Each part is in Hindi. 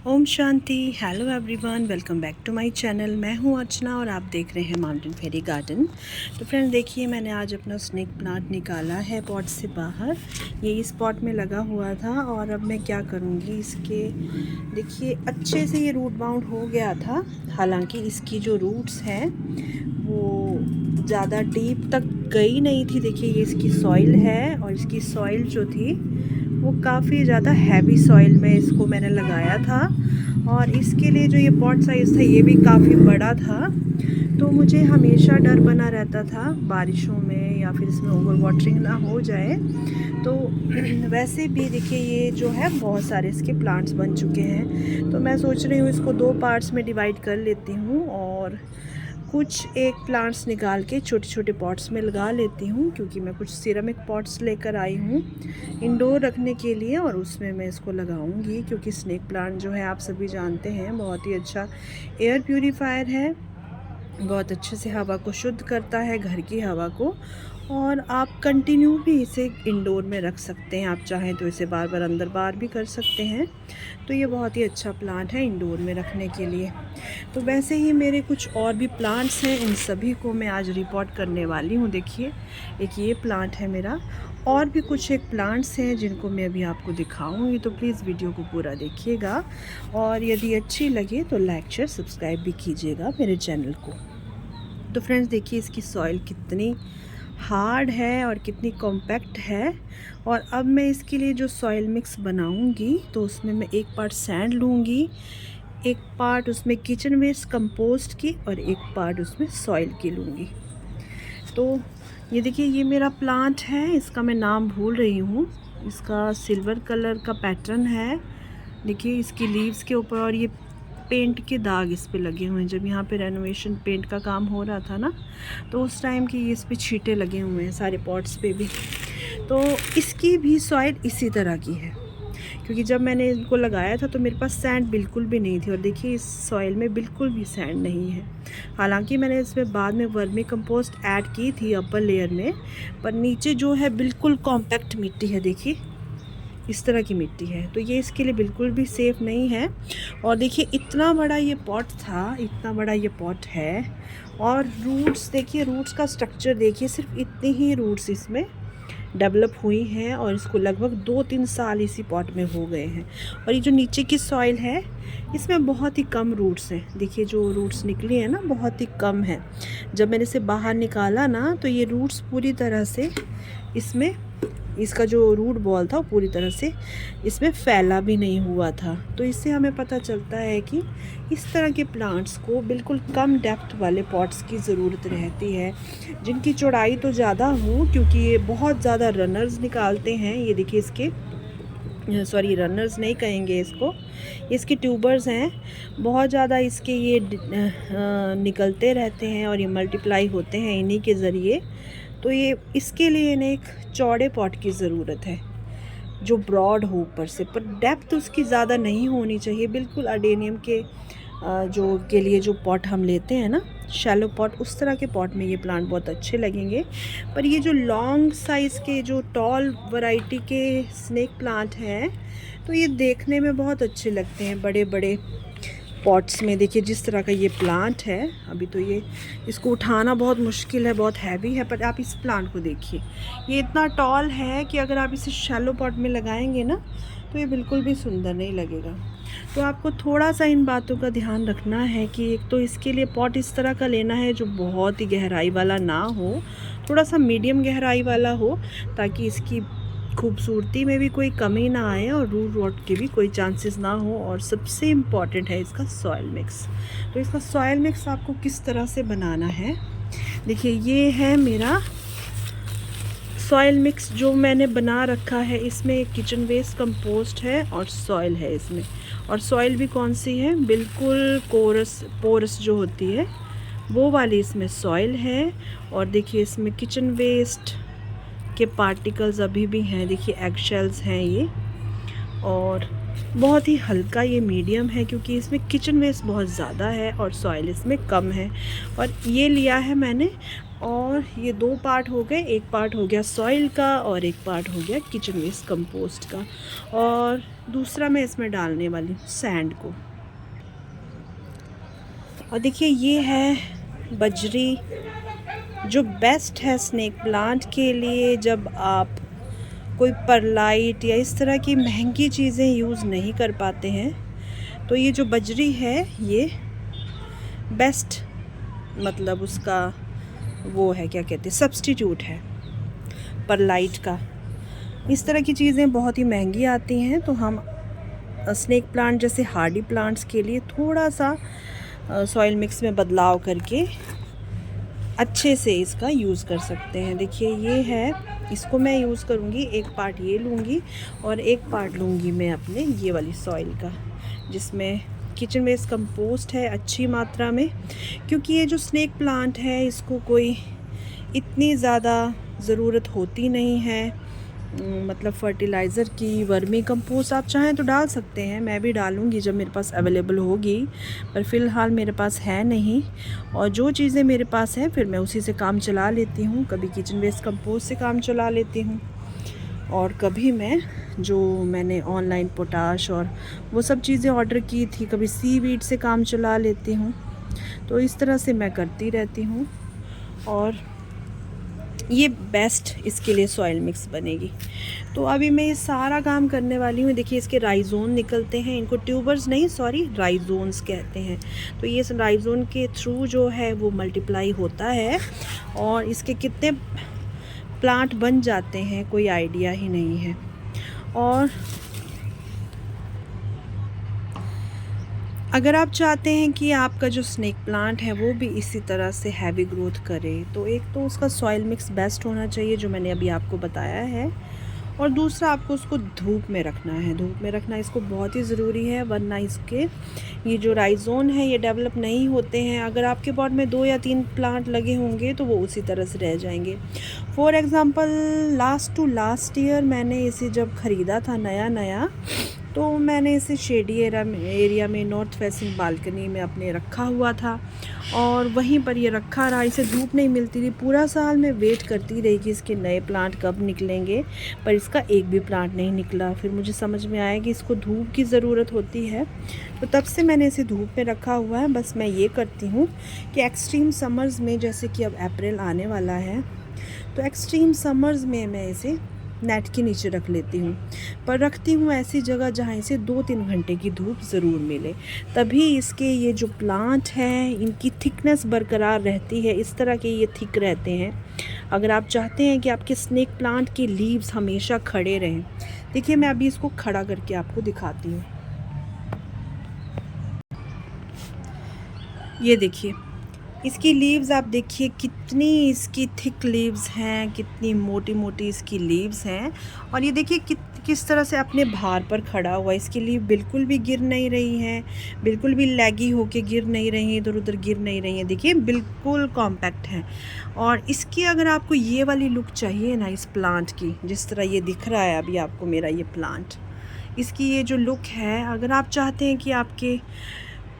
ओम शांति। Hello everyone, welcome back to my channel. मैं हूं अर्चना और आप देख रहे हैं माउंटेन फेरी गार्डन। तो फ्रेंड्स देखिए, मैंने आज अपना स्नेक प्लांट निकाला है पॉट से बाहर। ये इस पॉट में लगा हुआ था और अब मैं क्या करूंगी, इसके देखिए अच्छे से ये रूट बाउंड हो गया था। हालांकि इसकी जो रूट्स हैं वो ज़्यादा डीप तक गई नहीं थी। देखिए ये इसकी सॉइल है और इसकी सॉइल जो थी वो काफ़ी ज़्यादा हैवी सॉइल में इसको मैंने लगाया था। और इसके लिए जो ये पॉट साइज़ था ये भी काफ़ी बड़ा था, तो मुझे हमेशा डर बना रहता था बारिशों में या फिर इसमें ओवर वाटरिंग ना हो जाए। तो वैसे भी देखिए ये जो है बहुत सारे इसके प्लांट्स बन चुके हैं, तो मैं सोच रही हूँ इसको 2 पार्ट्स में डिवाइड कर लेती हूँ और कुछ एक प्लांट्स निकाल के छोटे छोटे पॉट्स में लगा लेती हूँ, क्योंकि मैं कुछ सिरेमिक पॉट्स लेकर आई हूँ इंडोर रखने के लिए और उसमें मैं इसको लगाऊंगी। क्योंकि स्नेक प्लांट जो है आप सभी जानते हैं बहुत ही अच्छा एयर प्यूरीफायर है, बहुत अच्छे से हवा को शुद्ध करता है, घर की हवा को। और आप कंटिन्यू भी इसे इंडोर में रख सकते हैं, आप चाहें तो इसे बार बार अंदर बाहर भी कर सकते हैं। तो ये बहुत ही अच्छा प्लांट है इंडोर में रखने के लिए। तो वैसे ही मेरे कुछ और भी प्लांट्स हैं, उन सभी को मैं आज रिपोर्ट करने वाली हूँ। देखिए एक ये प्लांट है मेरा, और भी कुछ एक प्लांट्स हैं जिनको मैं अभी आपको दिखाऊंगी। तो प्लीज़ वीडियो को पूरा देखिएगा और यदि अच्छी लगे तो लाइक शेयर सब्सक्राइब भी कीजिएगा मेरे चैनल को। तो फ्रेंड्स देखिए इसकी सॉइल कितनी हार्ड है और कितनी कॉम्पैक्ट है। और अब मैं इसके लिए जो सॉइल मिक्स बनाऊंगी तो उसमें मैं 1 पार्ट सैंड लूँगी, 1 पार्ट उसमें किचन वेस्ट कंपोस्ट की और 1 पार्ट उसमें सॉइल की लूँगी। तो ये देखिए ये मेरा प्लांट है, इसका मैं नाम भूल रही हूँ। इसका सिल्वर कलर का पैटर्न है, देखिए इसकी लीव्स के ऊपर, और ये पेंट के दाग इस पे लगे हुए हैं। जब यहाँ पे रेनोवेशन पेंट का काम हो रहा था ना, तो उस टाइम की ये इस पे छींटे लगे हुए हैं सारे पॉट्स पे भी। तो इसकी भी सॉइल इसी तरह की है, क्योंकि जब मैंने इनको लगाया था तो मेरे पास सैंड बिल्कुल भी नहीं थी। और देखिए इस सॉइल में बिल्कुल भी सैंड नहीं है। हालांकि मैंने इसमें बाद में वर्मी कंपोस्ट ऐड की थी अपर लेयर में, पर नीचे जो है बिल्कुल कॉम्पैक्ट मिट्टी है। देखिए इस तरह की मिट्टी है, तो ये इसके लिए बिल्कुल भी सेफ़ नहीं है। और देखिए इतना बड़ा ये पॉट था, इतना बड़ा ये पॉट है, और रूट्स देखिए, रूट्स का स्ट्रक्चर देखिए, सिर्फ इतनी ही रूट्स इसमें डेवलप हुई हैं और इसको लगभग 2-3 साल इसी पॉट में हो गए हैं। और ये जो नीचे की सॉइल है इसमें बहुत ही कम रूट्स हैं। देखिए जो रूट्स निकली हैं ना बहुत ही कम है। जब मैंने इसे बाहर निकाला ना तो ये रूट्स पूरी तरह से इसमें, इसका जो रूट बॉल था वो पूरी तरह से इसमें फैला भी नहीं हुआ था। तो इससे हमें पता चलता है कि इस तरह के प्लांट्स को बिल्कुल कम डेप्थ वाले पॉट्स की ज़रूरत रहती है, जिनकी चौड़ाई तो ज़्यादा हो, क्योंकि ये बहुत ज़्यादा रनर्स निकालते हैं। ये देखिए इसके, सॉरी रनर्स नहीं कहेंगे इसको, इसके ट्यूबर्स हैं, बहुत ज़्यादा इसके ये निकलते रहते हैं और ये मल्टीप्लाई होते हैं इन्हीं के ज़रिए। तो ये इसके लिए इन्हें एक चौड़े पॉट की ज़रूरत है जो ब्रॉड हो ऊपर से, पर डेप्थ उसकी ज़्यादा नहीं होनी चाहिए। बिल्कुल अडेनियम के जो के लिए जो पॉट हम लेते हैं ना, शैलो पॉट, उस तरह के पॉट में ये प्लांट बहुत अच्छे लगेंगे। पर ये जो लॉन्ग साइज़ के जो टॉल वैरायटी के स्नेक प्लांट हैं तो ये देखने में बहुत अच्छे लगते हैं बड़े बड़े पॉट्स में। देखिए जिस तरह का ये प्लांट है, अभी तो ये इसको उठाना बहुत मुश्किल है, बहुत हैवी है, पर आप इस प्लांट को देखिए, ये इतना टॉल है कि अगर आप इसे शैलो पॉट में लगाएंगे ना तो ये बिल्कुल भी सुंदर नहीं लगेगा। तो आपको थोड़ा सा इन बातों का ध्यान रखना है कि एक तो इसके लिए पॉट इस तरह का लेना है जो बहुत ही गहराई वाला ना हो, थोड़ा सा मीडियम गहराई वाला हो, ताकि इसकी खूबसूरती में भी कोई कमी ना आए और रूट रॉट के भी कोई चांसेस ना हो। और सबसे इम्पॉर्टेंट है इसका सॉइल मिक्स। तो इसका सॉइल मिक्स आपको किस तरह से बनाना है, देखिए ये है मेरा सॉइल मिक्स जो मैंने बना रखा है। इसमें किचन वेस्ट कंपोस्ट है और सॉइल है इसमें। और सॉइल भी कौन सी है, बिल्कुल पोरस जो होती है वो वाली इसमें सॉइल है। और देखिए इसमें किचन वेस्ट के पार्टिकल्स अभी भी हैं, देखिए एग शेल्स हैं ये, और बहुत ही हल्का ये मीडियम है क्योंकि इसमें किचन वेस्ट बहुत ज़्यादा है और सॉइल इसमें कम है। और ये लिया है मैंने और ये 2 पार्ट हो गए, एक पार्ट हो गया सॉइल का और एक पार्ट हो गया किचन वेस्ट कंपोस्ट का, और दूसरा मैं इसमें डालने वाली हूँ सैंड को। और देखिए ये है बजरी, जो बेस्ट है स्नेक प्लांट के लिए। जब आप कोई परलाइट या इस तरह की महंगी चीज़ें यूज़ नहीं कर पाते हैं, तो ये जो बजरी है ये बेस्ट, मतलब उसका वो है, क्या कहते हैं, सब्स्टिट्यूट है परलाइट का। इस तरह की चीज़ें बहुत ही महंगी आती हैं, तो हम स्नेक प्लांट जैसे हार्डी प्लांट्स के लिए थोड़ा सा सॉइल मिक्स में बदलाव करके अच्छे से इसका यूज़ कर सकते हैं। देखिए ये है, इसको मैं यूज़ करूँगी, एक पार्ट ये लूँगी और एक पार्ट लूँगी मैं अपने ये वाली सॉइल का, जिसमें किचन वेस्ट कंपोस्ट है अच्छी मात्रा में। क्योंकि ये जो स्नेक प्लांट है इसको कोई इतनी ज़्यादा ज़रूरत होती नहीं है, मतलब फर्टिलाइज़र की। वर्मी कंपोस्ट आप चाहें तो डाल सकते हैं, मैं भी डालूँगी जब मेरे पास अवेलेबल होगी, पर फ़िलहाल मेरे पास है नहीं। और जो चीज़ें मेरे पास हैं फिर मैं उसी से काम चला लेती हूँ। कभी किचन वेस्ट कंपोस्ट से काम चला लेती हूँ, और कभी मैं जो मैंने ऑनलाइन पोटाश और वो सब चीज़ें ऑर्डर की थी, कभी सीवीड से काम चला लेती हूँ। तो इस तरह से मैं करती रहती हूँ, और ये बेस्ट इसके लिए सॉइल मिक्स बनेगी। तो अभी मैं ये सारा काम करने वाली हूँ। देखिए इसके राइजोन निकलते हैं, इनको ट्यूबर्स नहीं, सॉरी, राइजोन्स कहते हैं। तो ये राइजोन के थ्रू जो है वो मल्टीप्लाई होता है, और इसके कितने प्लांट बन जाते हैं कोई आइडिया ही नहीं है। और अगर आप चाहते हैं कि आपका जो स्नेक प्लांट है वो भी इसी तरह से हैवी ग्रोथ करे, तो एक तो उसका सॉइल मिक्स बेस्ट होना चाहिए जो मैंने अभी आपको बताया है, और दूसरा आपको उसको धूप में रखना है। धूप में रखना इसको बहुत ही ज़रूरी है, वरना इसके ये जो राइजोन है ये डेवलप नहीं होते हैं। अगर आपके पॉट में 2 या 3 प्लांट लगे होंगे तो वो उसी तरह से रह जाएंगे। फॉर एग्ज़ाम्पल लास्ट ईयर मैंने इसे जब ख़रीदा था नया नया, तो मैंने इसे शेडी एरिया में नॉर्थ फेसिंग बालकनी में अपने रखा हुआ था, और वहीं पर ये रखा रहा। इसे धूप नहीं मिलती थी, पूरा साल मैं वेट करती रही कि इसके नए प्लांट कब निकलेंगे, पर इसका एक भी प्लांट नहीं निकला। फिर मुझे समझ में आया कि इसको धूप की ज़रूरत होती है, तो तब से मैंने इसे धूप में रखा हुआ है। बस मैं ये करती हूँ कि एक्सट्रीम समर्स में, जैसे कि अब अप्रैल आने वाला है, तो एक्सट्रीम समर्स में मैं इसे नेट के नीचे रख लेती हूँ, पर रखती हूँ ऐसी जगह जहाँ इसे 2-3 घंटे की धूप ज़रूर मिले, तभी इसके ये जो प्लांट हैं इनकी थिकनेस बरकरार रहती है। इस तरह के ये थिक रहते हैं। अगर आप चाहते हैं कि आपके स्नेक प्लांट के लीव्स हमेशा खड़े रहें, देखिए मैं अभी इसको खड़ा करके आपको दिखाती हूँ। ये देखिए इसकी लीव्स, आप देखिए कितनी इसकी थिक लीव्स हैं, कितनी मोटी मोटी इसकी लीव्स हैं। और ये देखिए किस तरह से अपने भार पर खड़ा हुआ है। इसकी लीव बिल्कुल भी गिर नहीं रही हैं, बिल्कुल भी लैगी होके गिर नहीं रही हैं, इधर उधर गिर नहीं रही हैं। देखिए बिल्कुल कॉम्पैक्ट है। और इसकी अगर आपको ये वाली लुक चाहिए ना इस प्लांट की, जिस तरह ये दिख रहा है अभी आपको मेरा ये प्लांट, इसकी ये जो लुक है, अगर आप चाहते हैं कि आपके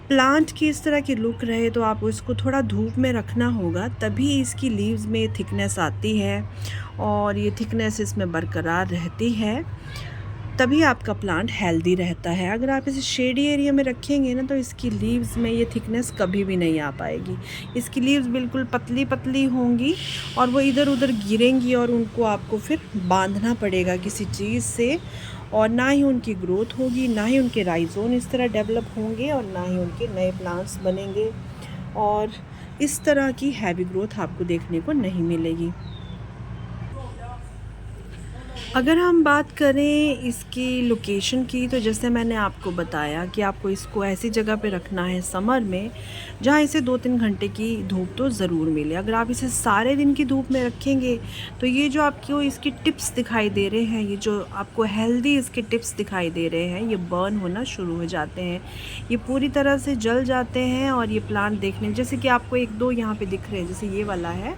प्लांट की इस तरह की लुक रहे, तो आपको इसको थोड़ा धूप में रखना होगा, तभी इसकी लीव्स में थिकनेस आती है और ये थिकनेस इसमें बरकरार रहती है, तभी आपका प्लांट हेल्दी रहता है। अगर आप इसे शेडी एरिया में रखेंगे ना, तो इसकी लीव्स में ये थिकनेस कभी भी नहीं आ पाएगी। इसकी लीव्स बिल्कुल पतली पतली होंगी और वो इधर उधर गिरेंगी, और उनको आपको फिर बांधना पड़ेगा किसी चीज़ से, और ना ही उनकी ग्रोथ होगी, ना ही उनके राइजोन इस तरह डेवलप होंगे, और ना ही उनके नए प्लांट्स बनेंगे, और इस तरह की हैवी ग्रोथ आपको देखने को नहीं मिलेगी। अगर हम बात करें इसकी लोकेशन की, तो जैसे मैंने आपको बताया कि आपको इसको ऐसी जगह पे रखना है समर में जहाँ इसे 2-3 घंटे की धूप तो ज़रूर मिले। अगर आप इसे सारे दिन की धूप में रखेंगे तो ये जो आपको इसकी टिप्स दिखाई दे रहे हैं, ये जो आपको हेल्दी इसके टिप्स दिखाई दे रहे हैं, ये बर्न होना शुरू हो जाते हैं, ये पूरी तरह से जल जाते हैं। और ये प्लांट देखने, जैसे कि आपको 1-2 यहाँ पर दिख रहे हैं, जैसे ये वाला है,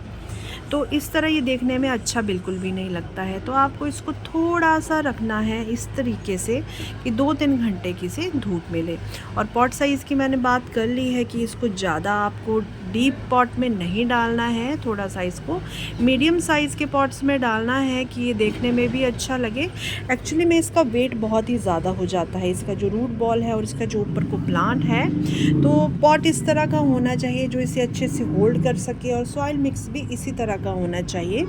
तो इस तरह ये देखने में अच्छा बिल्कुल भी नहीं लगता है। तो आपको इसको थोड़ा सा रखना है इस तरीके से कि 2-3 घंटे की से धूप मिले। और पॉट साइज़ की मैंने बात कर ली है कि इसको ज़्यादा आपको डीप पॉट में नहीं डालना है, थोड़ा सा इसको मीडियम साइज़ के पॉट्स में डालना है कि ये देखने में भी अच्छा लगे। एक्चुअली में इसका वेट बहुत ही ज़्यादा हो जाता है, इसका जो रूट बॉल है और इसका जो ऊपर को प्लांट है। तो पॉट इस तरह का होना चाहिए जो इसे अच्छे से होल्ड कर सके, और सॉइल मिक्स भी इसी तरह का होना चाहिए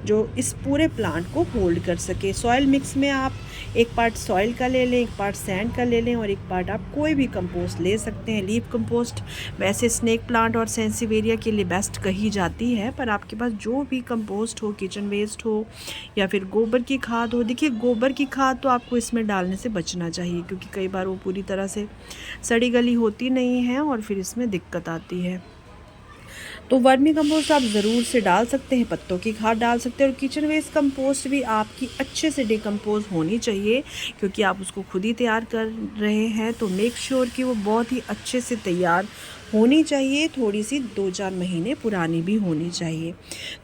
जो इस पूरे प्लांट को होल्ड कर सके। सॉइल मिक्स में आप एक पार्ट सॉइल का ले लें, एक पार्ट सैंड का ले लें, और एक पार्ट आप कोई भी कंपोस्ट ले सकते हैं। लीफ कंपोस्ट वैसे स्नेक प्लांट और सेंसिवेरिया के लिए बेस्ट कही जाती है, पर आपके पास जो भी कंपोस्ट हो, किचन वेस्ट हो या फिर गोबर की खाद हो। देखिए, गोबर की खाद तो आपको इसमें डालने से बचना चाहिए, क्योंकि कई बार वो पूरी तरह से सड़ी गली होती नहीं है और फिर इसमें दिक्कत आती है। तो वर्मी कंपोस्ट आप ज़रूर से डाल सकते हैं, पत्तों की खाद डाल सकते हैं, और किचन वेस्ट कंपोस्ट भी आपकी अच्छे से डिकम्पोज होनी चाहिए, क्योंकि आप उसको खुद ही तैयार कर रहे हैं। तो मेक श्योर कि वो बहुत ही अच्छे से तैयार होनी चाहिए, थोड़ी सी 2-4 महीने पुरानी भी होनी चाहिए।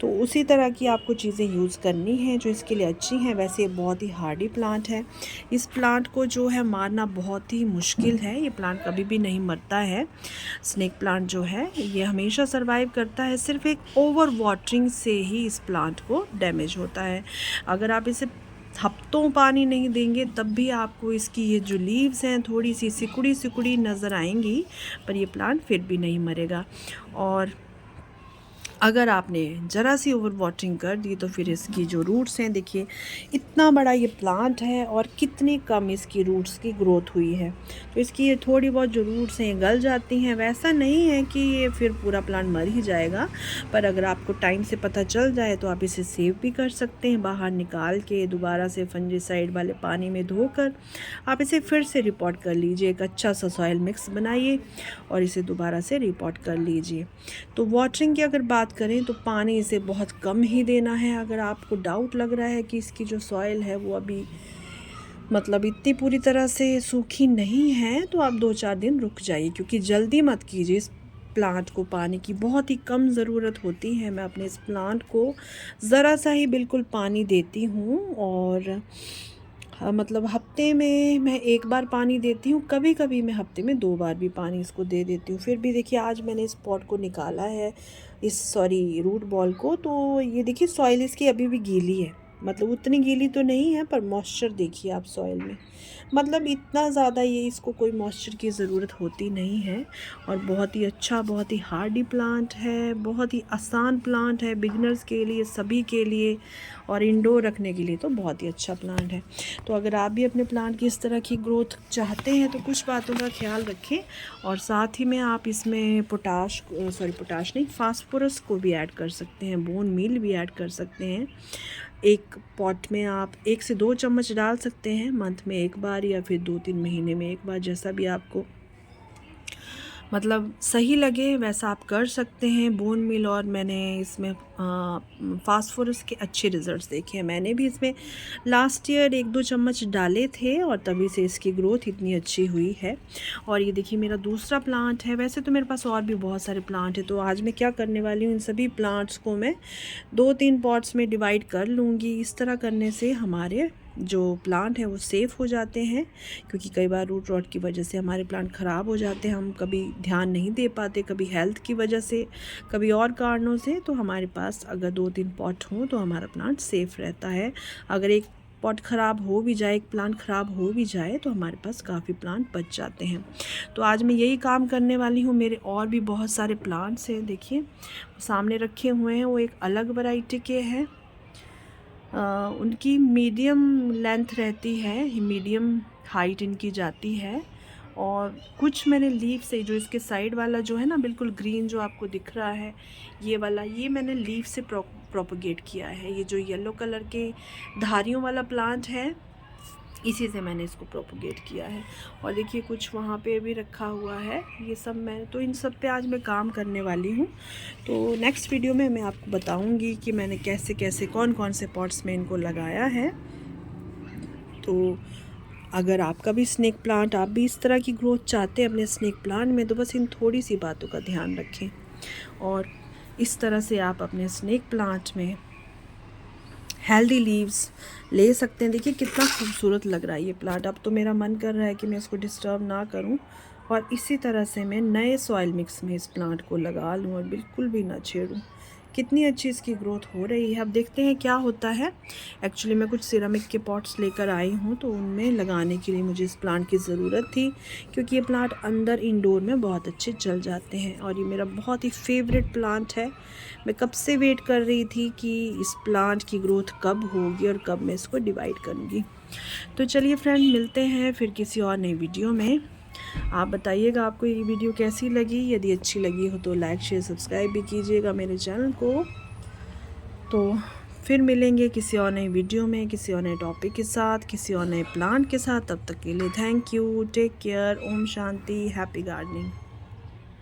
तो उसी तरह की आपको चीज़ें यूज़ करनी हैं जो इसके लिए अच्छी हैं। वैसे ये बहुत ही हार्डी प्लांट है, इस प्लांट को जो है मारना बहुत ही मुश्किल है। ये प्लांट कभी भी नहीं मरता है। स्नेक प्लांट जो है ये हमेशा सर्वाइव करता है, सिर्फ एक ओवर वाटरिंग से ही इस प्लांट को डैमेज होता है। अगर आप इसे हफ्तों पानी नहीं देंगे तब भी आपको इसकी ये जो लीव्स हैं थोड़ी सी सिकुड़ी सिकुड़ी नज़र आएंगी, पर ये प्लांट फिर भी नहीं मरेगा। और अगर आपने ज़रा सी ओवर वाटरिंग कर दी तो फिर इसकी जो रूट्स हैं, देखिए इतना बड़ा ये प्लांट है और कितनी कम इसकी रूट्स की ग्रोथ हुई है। तो इसकी ये थोड़ी बहुत जो रूट्स हैं गल जाती हैं। वैसा नहीं है कि ये फिर पूरा प्लांट मर ही जाएगा, पर अगर आपको टाइम से पता चल जाए तो आप इसे सेव भी कर सकते हैं। बाहर निकाल के दोबारा से फंजीसाइड वाले पानी में धोकर आप इसे फिर से रिपोर्ट कर लीजिए। एक अच्छा सा सॉइल मिक्स बनाइए और इसे दोबारा से रिपोर्ट कर लीजिए। तो वाटरिंग की अगर बात करें तो पानी इसे बहुत कम ही देना है। अगर आपको डाउट लग रहा है कि इसकी जो सॉइल है वो अभी मतलब इतनी पूरी तरह से सूखी नहीं है, तो आप 2-4 दिन रुक जाइए, क्योंकि जल्दी मत कीजिए। इस प्लांट को पानी की बहुत ही कम ज़रूरत होती है। मैं अपने इस प्लांट को ज़रा सा ही बिल्कुल पानी देती हूँ, और मतलब हफ्ते में मैं 1 बार पानी देती हूँ, कभी कभी मैं हफ्ते में 2 बार भी पानी इसको दे देती हूँ। फिर भी देखिए, आज मैंने इस पॉट को निकाला है, रूट बॉल को, तो ये देखिए सॉइल इसकी अभी भी गीली है। मतलब उतनी गीली तो नहीं है, पर मॉइस्चर देखिए आप सॉइल में, मतलब इतना ज़्यादा ये इसको कोई मॉइस्चर की ज़रूरत होती नहीं है। और बहुत ही अच्छा, बहुत ही हार्डी प्लांट है, बहुत ही आसान प्लांट है बिगिनर्स के लिए, सभी के लिए, और इंडोर रखने के लिए तो बहुत ही अच्छा प्लांट है। तो अगर आप भी अपने प्लांट की इस तरह की ग्रोथ चाहते हैं तो कुछ बातों का ख्याल रखें, और साथ ही में आप इसमें पोटाश नहीं, फास्फोरस को भी ऐड कर सकते हैं, बोन मील भी ऐड कर सकते हैं। एक पॉट में आप 1 से 2 चम्मच डाल सकते हैं, मंथ में 1 बार या फिर 2-3 महीने में 1 बार, जैसा भी आपको मतलब सही लगे वैसा आप कर सकते हैं बोन मील। और मैंने इसमें फास्फोरस के अच्छे रिज़ल्ट्स देखे हैं। मैंने भी इसमें लास्ट ईयर 1-2 चम्मच डाले थे और तभी से इसकी ग्रोथ इतनी अच्छी हुई है। और ये देखिए मेरा दूसरा प्लांट है। वैसे तो मेरे पास और भी बहुत सारे प्लांट हैं, तो आज मैं क्या करने वाली हूँ, इन सभी प्लांट्स को मैं 2-3 पॉट्स में डिवाइड कर लूँगी। इस तरह करने से हमारे जो प्लांट हैं वो सेफ़ हो जाते हैं, क्योंकि कई बार रूट रॉट की वजह से हमारे प्लांट ख़राब हो जाते हैं, हम कभी ध्यान नहीं दे पाते, कभी हेल्थ की वजह से, कभी और कारणों से। तो हमारे पास अगर 2-3 पॉट हों तो हमारा प्लांट सेफ़ रहता है। अगर एक पॉट ख़राब हो भी जाए, एक प्लांट ख़राब हो भी जाए, तो हमारे पास काफ़ी प्लांट बच जाते हैं। तो आज मैं यही काम करने वाली हूँ। मेरे और भी बहुत सारे प्लांट्स हैं, देखिए सामने रखे हुए हैं, वो एक अलग वैरायटी के हैं। उनकी मीडियम लेंथ रहती है, मीडियम हाइट इनकी जाती है। और कुछ मैंने लीफ से, जो इसके साइड वाला जो है ना बिल्कुल ग्रीन जो आपको दिख रहा है, ये वाला, ये मैंने लीफ से प्रोपगेट किया है। ये जो येलो कलर के धारियों वाला प्लांट है, इसी से मैंने इसको प्रोपगेट किया है। और देखिए कुछ वहाँ पे भी रखा हुआ है, ये सब मैं तो इन सब पे आज मैं काम करने वाली हूँ। तो नेक्स्ट वीडियो में मैं आपको बताऊँगी कि मैंने कैसे कैसे कौन कौन से पॉट्स में इनको लगाया है। तो अगर आपका भी स्नेक प्लांट, आप भी इस तरह की ग्रोथ चाहते हैं अपने स्नेक प्लांट में, तो बस इन थोड़ी सी बातों का ध्यान रखें, और इस तरह से आप अपने स्नेक प्लांट में हेल्दी लीव्स ले सकते हैं। देखिए कितना खूबसूरत लग रहा है ये प्लांट। अब तो मेरा मन कर रहा है कि मैं इसको डिस्टर्ब ना करूं और इसी तरह से मैं नए सॉइल मिक्स में इस प्लांट को लगा लूं और बिल्कुल भी ना छेड़ूं। कितनी अच्छी इसकी ग्रोथ हो रही है। अब देखते हैं क्या होता है। एक्चुअली मैं कुछ सिरेमिक के पॉट्स लेकर आई हूँ, तो उनमें लगाने के लिए मुझे इस प्लांट की ज़रूरत थी, क्योंकि ये प्लांट अंदर इंडोर में बहुत अच्छे चल जाते हैं और ये मेरा बहुत ही फेवरेट प्लांट है। मैं कब से वेट कर रही थी कि इस प्लांट की ग्रोथ कब होगी और कब मैं इसको डिवाइड करूँगी। तो चलिए फ्रेंड, मिलते हैं फिर किसी और नई वीडियो में। आप बताइएगा आपको ये वीडियो कैसी लगी। यदि अच्छी लगी हो तो लाइक शेयर सब्सक्राइब भी कीजिएगा मेरे चैनल को। तो फिर मिलेंगे किसी और नई वीडियो में, किसी और नए टॉपिक के साथ, किसी और नए प्लांट के साथ। तब तक के लिए थैंक यू, टेक केयर, ओम शांति, हैप्पी गार्डनिंग।